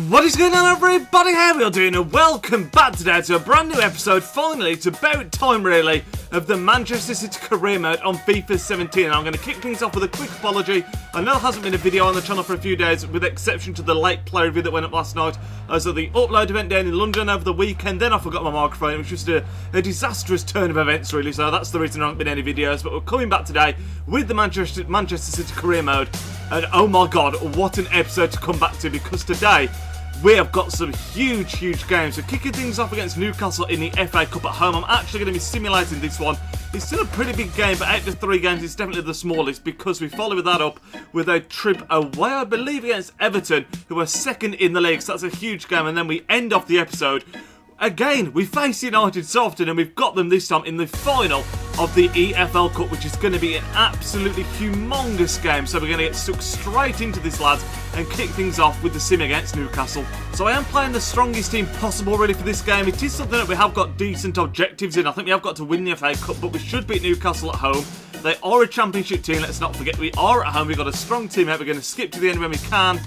What is going on, everybody? How are we all doing? And welcome back today to a brand new episode. Finally, it's about time really of the Manchester City career mode on FIFA 17. And I'm going to kick things off with a quick apology. I know there hasn't been a video on the channel for a few days, with the exception to the late play review that went up last night. So the upload event down in London over the weekend, then I forgot my microphone. It was just a disastrous turn of events really, so that's the reason there haven't been any videos. But we're coming back today with the Manchester City career mode. And oh my god, what an episode to come back to, because today we have got some huge games. So kicking things off against Newcastle in the FA Cup at home. I'm actually going to be simulating this one. It's still a pretty big game, but out of 3 games it's definitely the smallest, because we follow that up with a trip away, I believe, against Everton, who are second in the league. So that's a huge game, and then we end off the episode. Again, we face United so often, and we've got them this time in the final of the EFL Cup, which is going to be an absolutely humongous game. So we're going to get stuck straight into this, lads, and kick things off with the sim against Newcastle. So I am playing the strongest team possible really for this game. It is something that we have got decent objectives in. I think we have got to win the FA Cup, but we should beat Newcastle at home. They are a championship team, let's not forget. We are at home, we've got a strong team out. We're going to skip to the end when we can.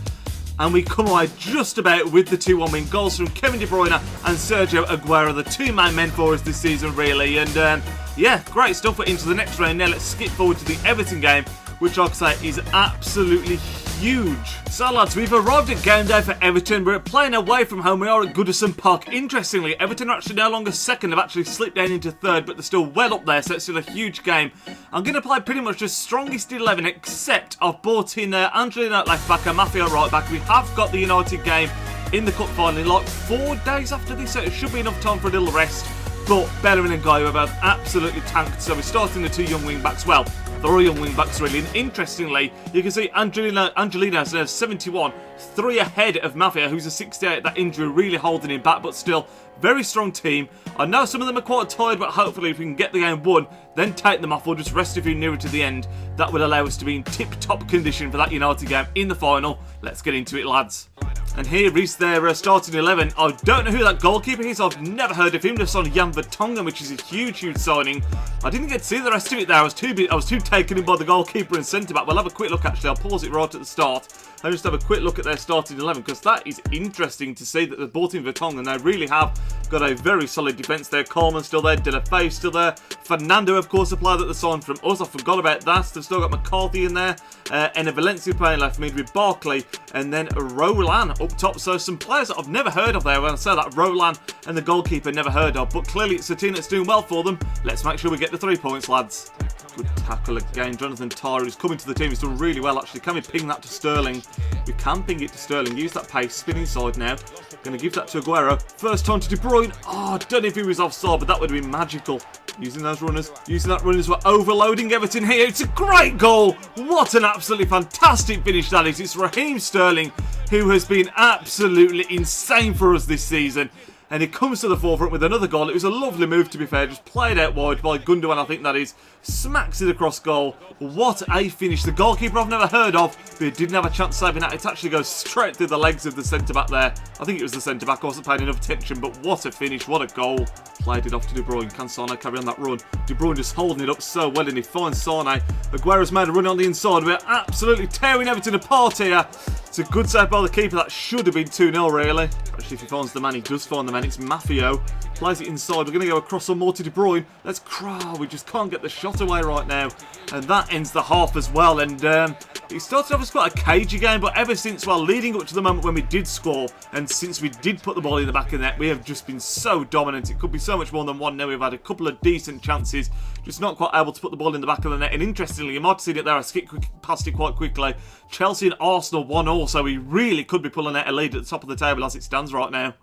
And we come away just about with the 2-1 win. Goals from Kevin De Bruyne and Sergio Aguero, the 2 main men for us this season, really. And yeah, great stuff. We're into the next round now. Let's skip forward to the Everton game, which, like I say, is absolutely huge. So, lads, we've arrived at game day for Everton. We're playing away from home. We are at Goodison Park. Interestingly, Everton are actually no longer second. They've actually slipped down into third, but they're still well up there, so it's still a huge game. I'm going to play pretty much the strongest 11, except I've brought in Angelino at left back and Mafia right back. We have got the United game in the cup final in like 4 days after this, so it should be enough time for a little rest. But Bellerin and Guy are both absolutely tanked, so we're starting the 2 young wing backs. Well, they're all young wing backs really, and interestingly, you can see Angelino's now 71, 3 ahead of Mafia, who's a 68. That injury really holding him back, but still, very strong team. I know some of them are quite tired, but hopefully if we can get the game won, then take them off, or just rest a few nearer to the end. That would allow us to be in tip-top condition for that United game in the final. Let's get into it, lads. And here is their starting 11. I don't know who that goalkeeper is. I've never heard of him. Just on Jan Vertonghen, which is a huge signing. I didn't get to see the rest of it there. I was too taken in by the goalkeeper and centre back. We'll have a quick look. Actually, I'll pause it right at the start and just have a quick look at their starting 11, because that is interesting to see that they've brought in Vertonghen. They really have got a very solid defence there. Coleman's still there. De La Faye's still there. Fernando, of course, a player that they signed from us. I forgot about that. They've still got McCarthy in there. And Valencia playing left mid with Barkley, and then Roland up top. So some players that I've never heard of there. When I say that, Roland and the goalkeeper never heard of, but clearly it's a team that's doing well for them. Let's make sure we get the 3 points, lads. Good tackle again. Jonathan Tyre, who's coming to the team, he's done really well actually. Can we ping that to Sterling? We can ping it to Sterling. Use that pace, spin inside now. Going to give that to Aguero. First time to De Bruyne. Oh, I don't know if he was offside, but that would have been magical. Using those runners, using that runners, we're overloading Everton here. It's a great goal. What an absolutely fantastic finish that is. It's Raheem Sterling, who has been absolutely insane for us this season. And he comes to the forefront with another goal. It was a lovely move, to be fair. Just played out wide by Gundogan, I think that is. Smacks it across goal. What a finish. The goalkeeper I've never heard of, but he didn't have a chance saving that. It actually goes straight through the legs of the centre-back there. I think it was the centre-back. I wasn't paying enough attention, but what a finish. What a goal. Played it off to De Bruyne. Can Sane carry on that run? De Bruyne just holding it up so well, and he finds Sane. Aguero's made a run on the inside. We're absolutely tearing Everton apart here. It's a good save by the keeper. That should have been 2-0, really. Actually, if he finds the man, he does find the man. It's Mafio. Plays it inside. We're going to go across some more to De Bruyne. Let's crawl. We just can't get the shot away right now. And that ends the half as well. And it started off as quite a cagey game, but ever since, well, leading up to the moment when we did score, and since we did put the ball in the back of the net, we have just been so dominant. It could be so much more than 1-0. We've had a couple of decent chances, just not quite able to put the ball in the back of the net. And interestingly, you might have seen it there. I skipped past it quite quickly. Chelsea and Arsenal 1-1, so we really could be pulling out a lead at the top of the table as it stands right now.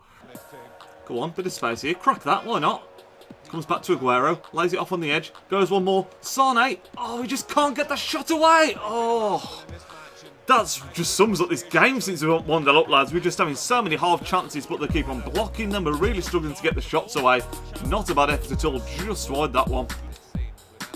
Go on, bit of space here. Crack that, why not? Comes back to Aguero, lays it off on the edge, goes one more. Sane, oh, we just can't get the shot away. Oh, that just sums up this game since we won 1-0 up, lads. We're just having so many half chances, but they keep on blocking them. We're really struggling to get the shots away. Not a bad effort at all, just wide that one.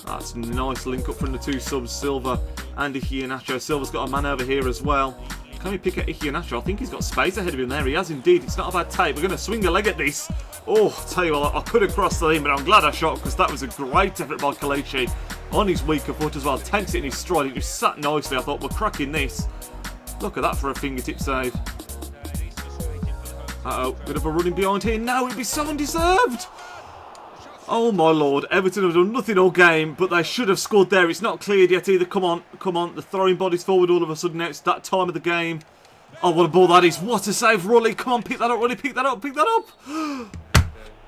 That's a nice link up from the 2 subs, Silva and Iheanacho. Silva's got a man over here as well. Can we pick at Iheanacho? I think he's got space ahead of him there. He has indeed. It's not a bad tape. We're going to swing a leg at this. Oh, I'll tell you what, I could have crossed the lane, but I'm glad I shot, because that was a great effort by Kelechi on his weaker foot as well. Takes it in his stride. It just sat nicely. I thought, we're cracking this. Look at that for a fingertip save. Uh-oh, bit of a running behind here. No, it'd be so undeserved. Oh my lord, Everton have done nothing all game, but they should have scored there. It's not cleared yet either. Come on, come on. They're throwing bodies forward all of a sudden now. It's that time of the game. Oh, what a ball that is. What a save, Rully. Come on, pick that up, Rully. Pick that up, pick that up.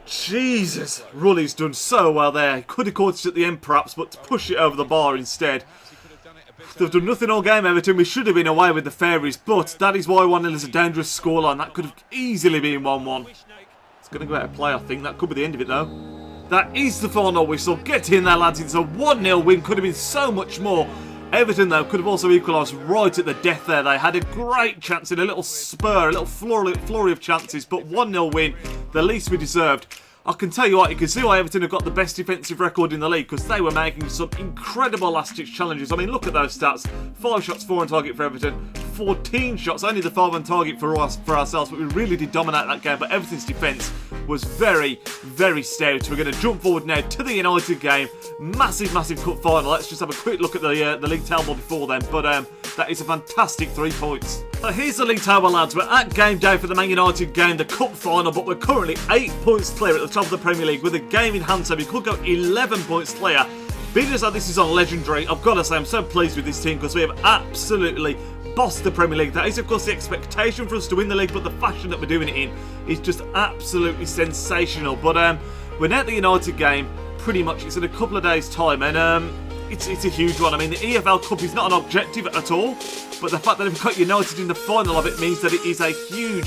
Jesus, Rully's done so well there. Could have caught it at the end perhaps, but to push it over the bar instead. They've done nothing all game, Everton. We should have been away with the Fairies, but that is why 1-0 is a dangerous scoreline. That could have easily been 1-1. It's going to go out of play, I think. That could be the end of it, though. That is the final whistle. Get in there, lads. It's a 1-0 win. Could have been so much more. Everton, though, could have also equalised right at the death there. They had a great chance in a little spur, a little flurry of chances, but 1-0 win, the least we deserved. I can tell you what, you can see why Everton have got the best defensive record in the league, because they were making some incredible last-ditch challenges. I mean, look at those stats. 5 shots, 4 on target for Everton. 14 shots, only the 5 on target for ourselves, but we really did dominate that game. But Everton's defence was very, very stout. We're going to jump forward now to the United game. Massive, massive cup final. Let's just have a quick look at the league table before then. But that is a fantastic 3 points. So here's the league table, lads. We're at game day for the Man United game, the cup final, but we're currently 8 points clear at the top of the Premier League with a game in hand, so we could go 11 points clear. Being as though this is on Legendary, I've got to say I'm so pleased with this team because we have absolutely bossed the Premier League. That is, of course, the expectation for us to win the league, but the fashion that we're doing it in is just absolutely sensational. But we're now at the United game, pretty much. It's in a couple of days' time, and it's a huge one. I mean, the EFL Cup is not an objective at all, but the fact that we've got United in the final of it means that it is a huge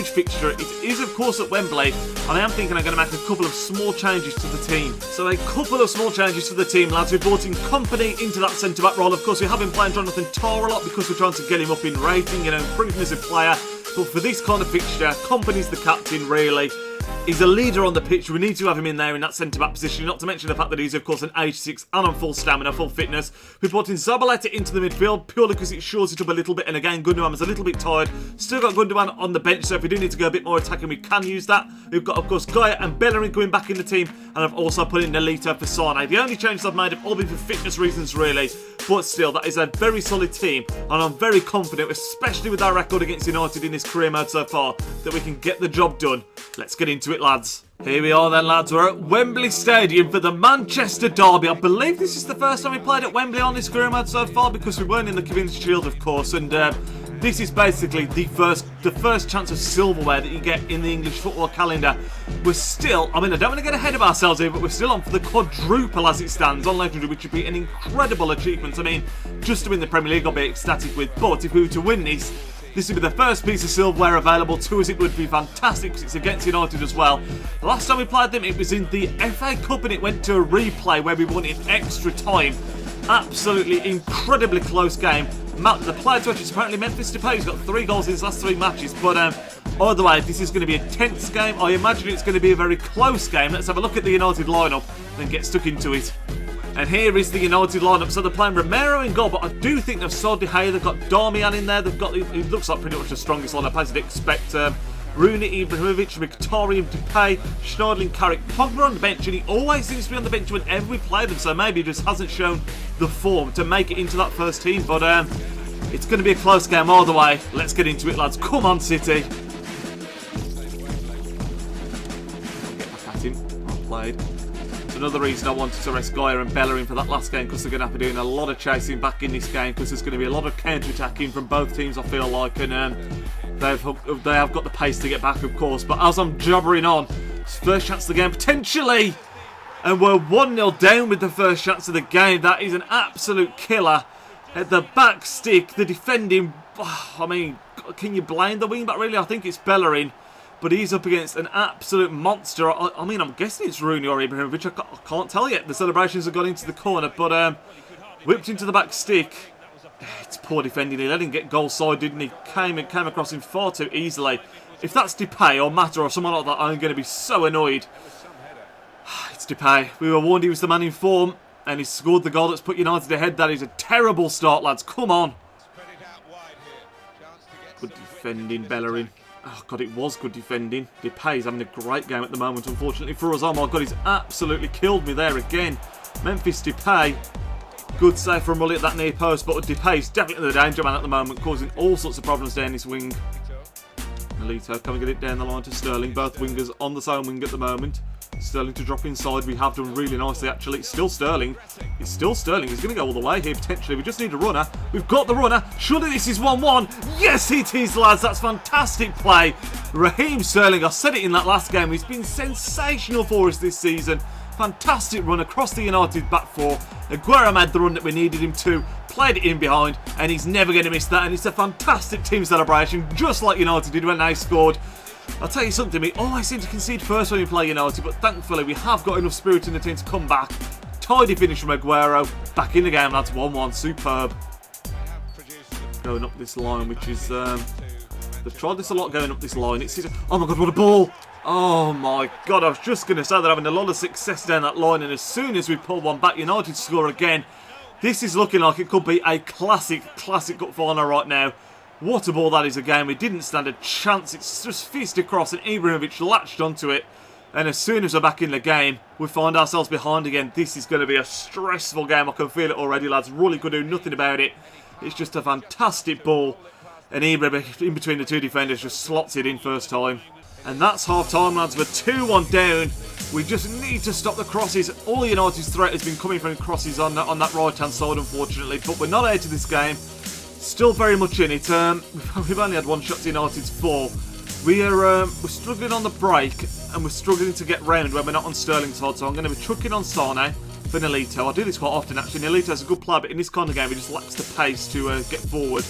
fixture. It is, of course, at Wembley, and I am thinking I'm going to make a couple of small changes to the team. So a couple of small changes to the team, lads. We've brought in Company into that centre-back role. Of course, we have been playing Jonathan Tah a lot because we're trying to get him up in rating, improve him as a player. But for this kind of fixture, Company's the captain, really. He's a leader on the pitch. We need to have him in there in that centre-back position, not to mention the fact that he's, of course, an age 6 and on full stamina, full fitness. We've brought in Zabaleta into the midfield, purely because it shores it up a little bit, and again, Gundogan is a little bit tired. Still got Gundogan on the bench, so if we do need to go a bit more attacking, we can use that. We've got, of course, Gaia and Bellerin coming back in the team, and I've also put in Nolito for Sane. The only changes I've made have all been for fitness reasons, really, but still, that is a very solid team, and I'm very confident, especially with our record against United in this career mode so far, that we can get the job done. Let's get into it, lads. Here we are then, lads. We're at Wembley Stadium for the Manchester Derby. I believe this is the first time we played at Wembley on this career mode so far, because we weren't in the Community Shield, of course, and this is basically the first chance of silverware that you get in the English football calendar. We're still, I mean, I don't want to get ahead of ourselves here, but we're still on for the quadruple as it stands on Legendary, which would be an incredible achievement. I mean, just to win the Premier League I'll be ecstatic with, but if we were to win this would be the first piece of silverware available to us. It would be fantastic because it's against United as well. The last time we played them, it was in the FA Cup and it went to a replay where we won in extra time. Absolutely incredibly close game. The player to watch is apparently Memphis Depay. He's got 3 goals in his last 3 matches. But either way, this is going to be a tense game. I imagine it's going to be a very close game. Let's have a look at the United lineup and get stuck into it. And here is the United lineup. So they're playing Romero in goal, but I do think they've sold De Gea. They've got Darmian in there. They've got, it looks like pretty much the strongest lineup as you'd expect. Rooney, Ibrahimovic, Mkhitaryan, Depay, Schneiderlin, Carrick, Pogba on the bench, and he always seems to be on the bench whenever we play them. So maybe he just hasn't shown the form to make it into that first team. But it's going to be a close game all the way. Let's get into it, lads. Come on, City. Get back at him. Well played. Another reason I wanted to rest Gaia and Bellerin for that last game, because they're going to have to be doing a lot of chasing back in this game, because there's going to be a lot of counter-attacking from both teams, I feel like, and they have got the pace to get back, of course. But as I'm jabbering on, first chance of the game, potentially, and we're 1-0 down with the first chance of the game. That is an absolute killer. At the back stick, the defending, I mean, can you blame the wing back, really? I think it's Bellerin. But he's up against an absolute monster. I mean, I'm guessing it's Rooney or Ibrahimovic. I can't tell yet. The celebrations have gone into the corner, but whipped into the back stick. It's poor defending. He let him get goal side, didn't he? Came across him far too easily. If that's Depay or Mata or someone like that, I'm going to be so annoyed. It's Depay. We were warned he was the man in form, and he scored the goal that's put United ahead. That is a terrible start, lads. Come on. Good defending, Bellerin. Oh, God, it was good defending. Depay's having a great game at the moment, unfortunately for us. Oh, my God, he's absolutely killed me there again. Memphis Depay. Good save from Mully at that near post, but Depay's definitely the danger man at the moment, causing all sorts of problems down this wing. Nolito. Can we get it down the line to Sterling? Both wingers on the same wing at the moment. Sterling to drop inside. We have done really nicely, actually. It's still Sterling. It's still Sterling. He's going to go all the way here, potentially. We just need a runner. We've got the runner. Surely this is 1-1. Yes, it is, lads. That's fantastic play. Raheem Sterling, I said it in that last game. He's been sensational for us this season. Fantastic run across the United back four. Aguero made the run that we needed him to. Played it in behind. And he's never going to miss that. And it's a fantastic team celebration, just like United did when they scored. I'll tell you something, we always seem to concede first when we play United, but thankfully we have got enough spirit in the team to come back. Tidy finish from Aguero. Back in the game, that's 1-1. Superb. Going up this line, which is... they've tried this a lot going up this line. It's oh my god, what a ball! Oh my god, I was just going to say that having a lot of success down that line, and as soon as we pull one back, United score again. This is looking like it could be a classic cup final right now. What a ball that is again. We didn't stand a chance. It's just fist across and Ibrahimovic latched onto it. And as soon as we're back in the game, we find ourselves behind again. This is going to be a stressful game. I can feel it already, lads. Really could do nothing about it. It's just a fantastic ball. And Ibrahimovic in between the two defenders just slots it in first time. And that's half time, lads. We're 2-1 down. We just need to stop the crosses. All United's threat has been coming from crosses on that right-hand side, unfortunately. But we're not out of this game. Still very much in it. We've only had one shot to United's 4. We're struggling on the break and we're struggling to get round when we're not on Sterling's side. So I'm going to be chucking on Sane for Nolito. I do this quite often actually. Nolito's a good player, but in this kind of game he just lacks the pace to get forward.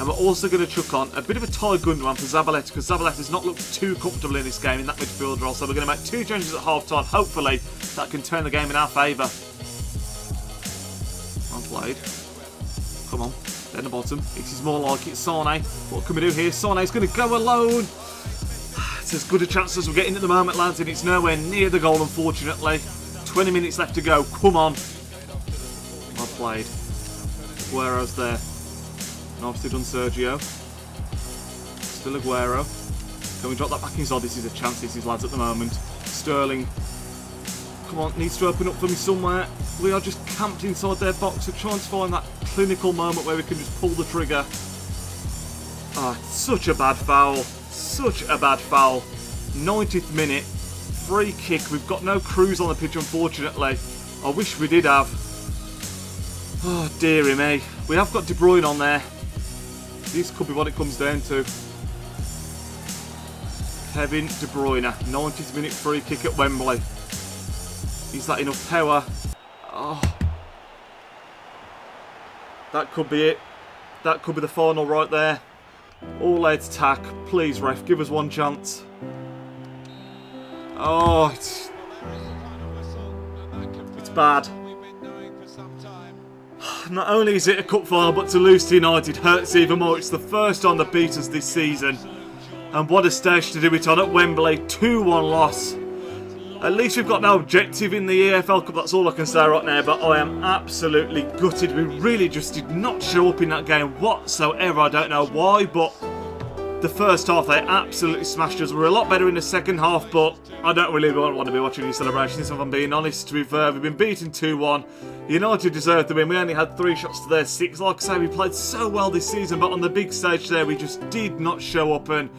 And we're also going to chuck on a bit of a tight Gundogan for Zabaleta, because Zabaleta has not looked too comfortable in this game in that midfield role. So we're going to make 2 changes at half time. Hopefully that can turn the game in our favour. Well played. Come on. Down the bottom. This is more like it. Sane. What can we do here? Sane's going to go alone. It's as good a chance as we're getting at the moment, lads, and it's nowhere near the goal, unfortunately. 20 minutes left to go. Come on. Well played. Aguero's there. Nicely done, Sergio. Still Aguero. Can we drop that back inside? This is a chance, this is, lads, at the moment. Sterling. Come on, needs to open up for me somewhere. We are just camped inside their box. We're trying to find that clinical moment where we can just pull the trigger. Ah, such a bad foul. Such a bad foul. 90th minute. Free kick. We've got no crews on the pitch, unfortunately. I wish we did have. Oh, dearie me. We have got De Bruyne on there. This could be what it comes down to. Kevin De Bruyne. 90th minute free kick at Wembley. Is that enough power? Oh. That could be it. That could be the final right there. All out attack. Please, ref, give us one chance. Oh, it's bad. Not only is it a cup final, but to lose to United hurts even more. It's the first time they beat us this season. And what a stage to do it on at Wembley. 2-1 loss. At least we've got no objective in the EFL Cup, that's all I can say right now, but I am absolutely gutted. We really just did not show up in that game whatsoever. I don't know why, but the first half they absolutely smashed us. We were a lot better in the second half, but I don't really want to be watching these celebrations if I'm being honest. We've been beaten 2-1. United deserved the win. We only had 3 shots to their 6. Like I say, we played so well this season, but on the big stage there we just did not show up. And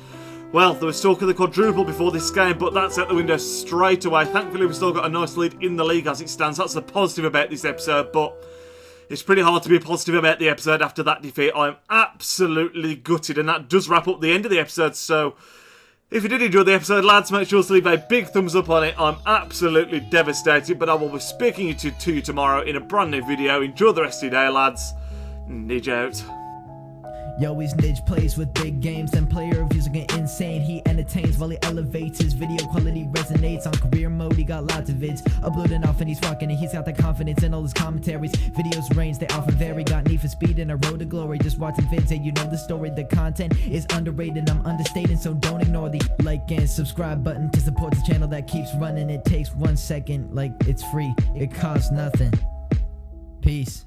well, there was talk of the quadruple before this game, but that's out the window straight away. Thankfully, we've still got a nice lead in the league as it stands. That's the positive about this episode, but it's pretty hard to be positive about the episode after that defeat. I'm absolutely gutted, and that does wrap up the end of the episode. So, if you did enjoy the episode, lads, make sure to leave a big thumbs up on it. I'm absolutely devastated, but I will be speaking to you tomorrow in a brand new video. Enjoy the rest of your day, lads. Nidge out. Yo, he's Nidge, plays with big games and player reviews are getting insane. He entertains while he elevates, his video quality resonates. On career mode, he got lots of vids uploading off and he's rocking it. He's got the confidence in all his commentaries. Videos range, they often vary. Got need for speed and a road to glory. Just watching vids and you know the story. The content is underrated, I'm understating, so don't ignore the like and subscribe button to support the channel that keeps running. It takes 1 second, like it's free, it costs nothing. Peace.